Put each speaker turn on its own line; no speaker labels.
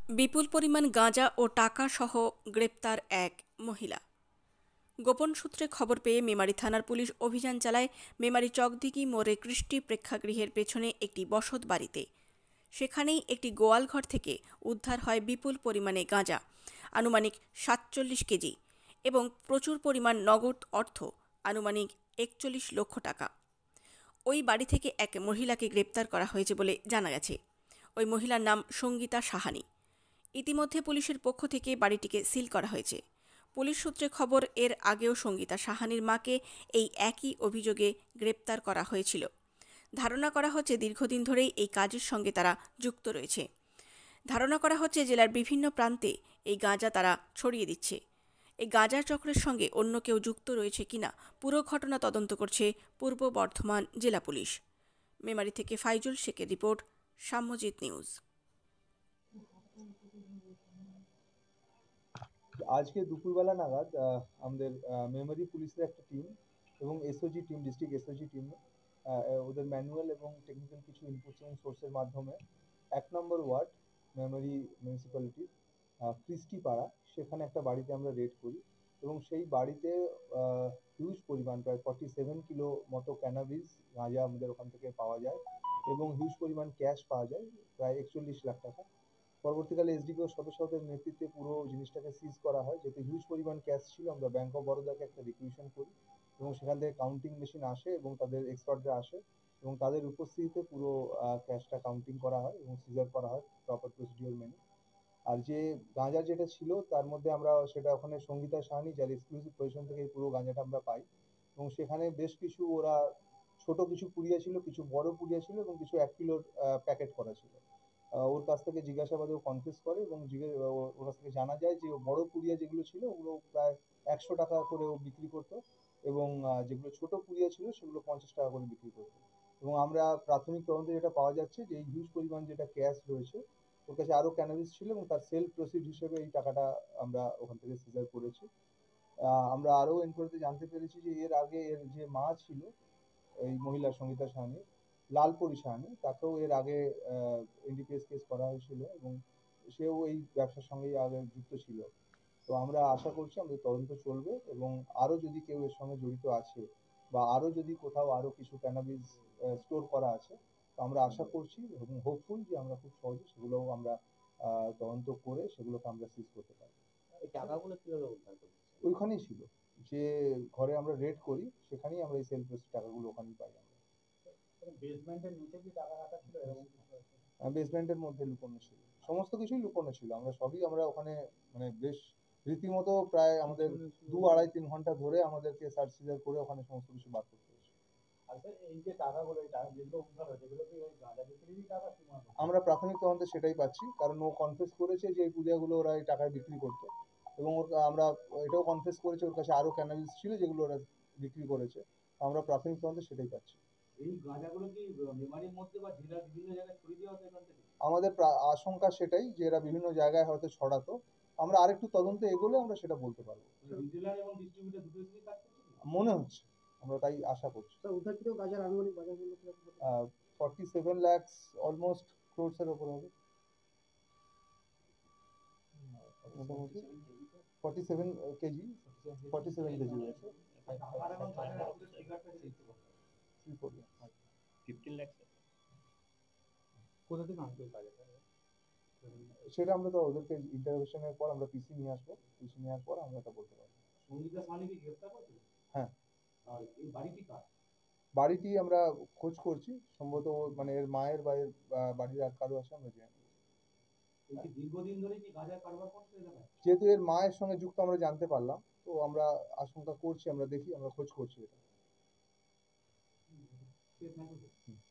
বিপুল পরিমাণ গাঁজা ও টাকা সহ গ্রেপ্তার এক মহিলা। গোপন সূত্রে খবর পেয়ে মেমারি থানার পুলিশ অভিযান চালায় মেমারি চকদিঘি মোড়ে কৃষ্টি প্রেক্ষাগৃহের পেছনে একটি বসত বাড়িতে। সেখানেই একটি গোয়ালঘর থেকে উদ্ধার হয় বিপুল পরিমাণে গাঁজা, আনুমানিক ৪৭ কেজি, এবং প্রচুর পরিমাণ নগদ অর্থ, আনুমানিক ৪১ লক্ষ টাকা। ওই বাড়ি থেকে এক মহিলাকে গ্রেপ্তার করা হয়েছে বলে জানা গেছে। ওই মহিলার নাম সঙ্গীতা সাহানি। ইতিমধ্যে পুলিশের পক্ষ থেকে বাড়িটিকে সিল করা হয়েছে। পুলিশ সূত্রে খবর, এর আগেও সঙ্গীতা সাহানির মাকে এই একই অভিযোগে গ্রেপ্তার করা হয়েছিল। ধারণা করা হচ্ছে দীর্ঘদিন ধরেই এই কাজের সঙ্গে তারা যুক্ত রয়েছে। ধারণা করা হচ্ছে জেলার বিভিন্ন প্রান্তে এই গাঁজা তারা ছড়িয়ে দিচ্ছে। এই গাঁজার চক্রের সঙ্গে অন্য কেউ যুক্ত রয়েছে কিনা পুরো ঘটনা তদন্ত করছে পূর্ব বর্ধমান জেলা পুলিশ। মেমারি থেকে ফাইজুল শেখের রিপোর্ট, সাম্যজিৎ নিউজ।
আজকে দুপুরবেলা নাগাদ আমাদের মেমোরি পুলিশের একটা টিম এবং SOG team, district SOG team, ওদের ম্যানুয়াল এবং টেকনিক্যাল কিছু ইনপুটস এবং সোর্সের মাধ্যমে ১ নম্বর ওয়ার্ড মেমোরি মিউনিসিপ্যালিটি কৃষ্টি পাড়া, সেখানে একটা বাড়িতে আমরা রেড করি এবং সেই বাড়িতে হিউজ পরিমাণ প্রায় 47 কিলো মতো ক্যানাবিস গাঁজা আমাদের ওখান থেকে পাওয়া যায় এবং হিউজ পরিমাণ ক্যাশ পাওয়া যায়, প্রায় ৪১ লাখ টাকা। পরবর্তীকালে এসডিপিও সদস্যদের নেতৃত্বে পুরো জিনিসটাকে সিজ করা হয়। যেহেতু হিউজ পরিমাণ ক্যাশ ছিল, আমরা ব্যাংক অফ বরোদাকে একটা রিকুইজিশন করি এবং সেখান থেকে কাউন্টিং মেশিন আসে এবং তাদের এক্সপার্টরা আসে এবং তাদের উপস্থিতিতে পুরো ক্যাশটা কাউন্টিং করা হয় এবং সিজার করা হয় প্রপার প্রসিডিওর মেনে। আর যে গাঁজা যেটা ছিল তার মধ্যে আমরা সেটা ওখানে সঙ্গীতা সাহানি, যার এক্সক্লুসিভ পজিশন থেকে এই পুরো গাঁজাটা আমরা পাই এবং সেখানে বেশ কিছু ওরা ছোট কিছু পুড়িয়া ছিল, কিছু বড় পুড়িয়া ছিল এবং কিছু 1 কিলোর প্যাকেট করা ছিল। ওর কাছ থেকে জিজ্ঞাসাবাদে ও কনফেস করে এবং ওর কাছ থেকে জানা যায় যে বড় পুড়িয়া যেগুলো ছিল ওগুলো প্রায় ১০০ টাকা করে ও বিক্রি করতো এবং যেগুলো ছোট পুড়িয়া ছিল সেগুলো 50 টাকা করে বিক্রি করতো। এবং আমরা প্রাথমিক তদন্তে যেটা পাওয়া যাচ্ছে যে এই হিউজ পরিমাণ যেটা ক্যাশ রয়েছে, ওর কাছে আরো ক্যানাবিস ছিল এবং তার সেল প্রসিড হিসেবে এই টাকাটা আমরা ওখান থেকে সিজার করেছি। আমরা আরো এনকোয়ারিতে জানতে পেরেছি যে এর আগে এর যে মা ছিল এই মহিলা সঙ্গীতা সাহানি, লালপরি সাহানি, তাকেও এর আগে এনডিপিএস কেস করা হয়েছিল এবং সেও এই ব্যবসার সঙ্গেই আগে যুক্ত ছিল। তো আমরা আশা করছি আমাদের তদন্ত চলবে এবং আরো যদি কেউ এর সঙ্গে জড়িত আছে বা আরো যদি কোথাও আরো কিছু ক্যানাবিস স্টোর করা আছে, তো আমরা আশা করছি এবং হোপফুল যে আমরা খুব সহজে সেগুলো আমরা তদন্ত করে সেগুলোকে আমরা সিজ করতে পারবো।
এই টাকাগুলো কিভাবে উদ্ধার করেছে?
ওইখানেই ছিল, যে ঘরে আমরা রেড করি সেখানেই আমরা এই সেল প্রসিড টাকাগুলো ওখানেই পাই আমরা।
বেসমেন্টের নিচে কি টাকা রাখা ছিল এরকম কিছু আছে?
বেসমেন্টের মধ্যে লুকোনো ছিল, সমস্ত কিছুই লুকোনো ছিল। আমরা সবই আমরা ওখানে মানে বেশ রীতিমতো প্রায় আমাদের ২-২.৫-৩ ঘন্টা ধরে আমাদেরকে সার্চ সিজার করে ওখানে সমস্ত কিছু বার করতে হয়েছে।
আর স্যার এই যে টাকাগুলো, এই টাকা যেগুলো উদ্ধার হয়েছে এগুলো কি ওই গাঁজা বিক্রিরই টাকা সীমাবদ্ধ?
আমরা প্রাথমিক তদন্তে সেটাই পাচ্ছি, কারণ ও কনফেস করেছে যে এই পুড়িয়াগুলো ওরা এই টাকায় বিক্রি করতো এবং ওর আমরা এটাও কনফেস করেছে ওর কাছে আরো ক্যানাবিস ছিল যেগুলো ওরা বিক্রি করেছে। আমরা প্রাথমিক তদন্তে সেটাই পাচ্ছি।
এই গাঁজাগুলো কি মেমারির মধ্যে বা জেলার বিভিন্ন জায়গায় ছড়িয়ে দেওয়া হতো এখান থেকে?
আমাদের আশঙ্কা সেটাই যে এরা বিভিন্ন জায়গায় হয়তো ছড়াতো। আমরা আরেকটু তদন্তে এগোলে আমরা সেটা বলতে পারবো।
রিটেলার এবং ডিস্ট্রিবিউটর দুটোই কি কাজ করছে?
মনে হচ্ছে, আমরা তাই আশা করছি।
স্যার উদ্ধারকৃত গাঁজার আনুমানিক বাজার মূল্য কি রকম?
47 lakhs অলমোস্ট ক্রোর্স এর উপর হবে মোটামুটি। 47 কেজি, 47 কেজি রয়েছে।
টাকার এবং বাজারের মধ্যে ফিগারটা কি দেখতে পাচ্ছেন?
15 lakhs।
কোথা থেকে আনতো এই গাঁজাটা?
সেটা আমরা তো ওদেরকে ইন্টারোগেশনের পর আমরা পিসি নিয়ে আসবো, পিসি নেওয়ার পর আমরা এটা বলতে পারবো।
সঙ্গীতা সাহানি কি গ্রেফতার করেছিল?
হ্যাঁ।
আর এই বাড়িটি কার?
বাড়িটি আমরা খোঁজ করছি, সম্ভবত মানে এর মায়ের বা এর বাড়ির আর কারো আছে আমরা জানি।
এই কি দীর্ঘদিন ধরে কি গাঁজার কারবার করছে এলাকায়?
যেহেতু এর মায়ের সঙ্গে যুক্ত আমরা জানতে পারলাম, তো আমরা আশঙ্কা করছি, আমরা দেখি, আমরা খোঁজ করছি এটা।